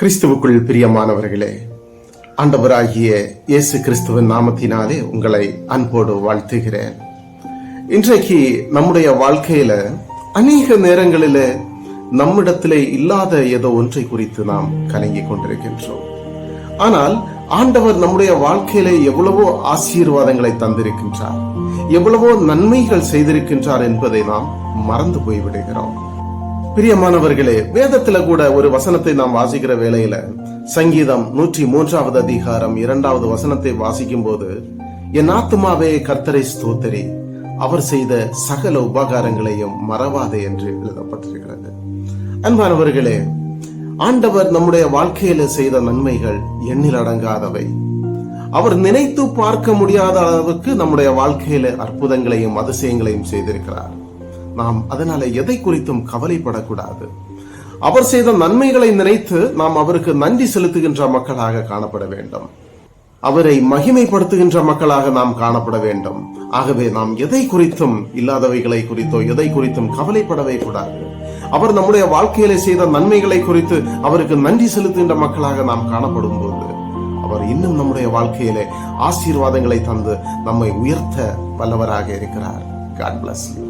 கிறிஸ்துவுக்குள் பிரியமானவர்களே, ஆண்டவராகிய இயேசு கிறிஸ்துவின் நாமத்தினாலே உங்களை அன்போடு வாழ்த்துகிறேன். இன்றைக்கு நம்முடைய வாழ்க்கையில அநேக நேரங்களில நம்மிடத்திலே இல்லாத ஏதோ ஒன்றை குறித்து நாம் கலங்கிக் கொண்டிருக்கின்றோம். ஆனால் ஆண்டவர் நம்முடைய வாழ்க்கையிலே எவ்வளவோ ஆசீர்வாதங்களை தந்திருக்கின்றார், எவ்வளவோ நன்மைகள் செய்திருக்கின்றார் என்பதை நாம் மறந்து போய்விடுகிறோம். பிரியமானவர்களே, வேதத்துல கூட ஒரு வசனத்தை நாம் வாசிக்கிற வேளையில சங்கீதம் 103வது அதிகாரம் 2வது வசனத்தை வாசிக்கும் போது, என் ஆத்துமாவே கர்த்தரை ஸ்தோத்திரி, அவர் செய்த சகல உபகாரங்களையும் மறவாதே என்று எழுதப்பட்டிருக்கிறது. அன்பானவர்களே, ஆண்டவர் நம்முடைய வாழ்க்கையில செய்த நன்மைகள் எண்ணில் அடங்காதவை. அவர் நினைத்து பார்க்க முடியாத அளவுக்கு நம்முடைய வாழ்க்கையில அற்புதங்களையும் அதிசயங்களையும் செய்திருக்கிறார். நாம் அதனால எதை குறித்தும் கவலைப்படக்கூடாது. அவர் செய்த நன்மைகளை நினைத்து நாம் அவருக்கு நன்றி செலுத்துகின்ற மக்களாக காணப்பட வேண்டும். அவரை மகிமைப்படுத்துகின்ற மக்களாக நாம் காணப்பட வேண்டும். ஆகவே நாம் எதை குறித்தும், இல்லாதவைகளை குறித்தோ எதை குறித்தும் கவலைப்படவே கூடாது. அவர் நம்முடைய வாழ்க்கையில செய்த நன்மைகளை குறித்து அவருக்கு நன்றி செலுத்துகின்ற மக்களாக நாம் காணப்படும் போது அவர் இன்னும் நம்முடைய வாழ்க்கையிலே ஆசீர்வாதங்களை தந்து நம்மை உயர்த்த வல்லவராக இருக்கிறார். God bless you.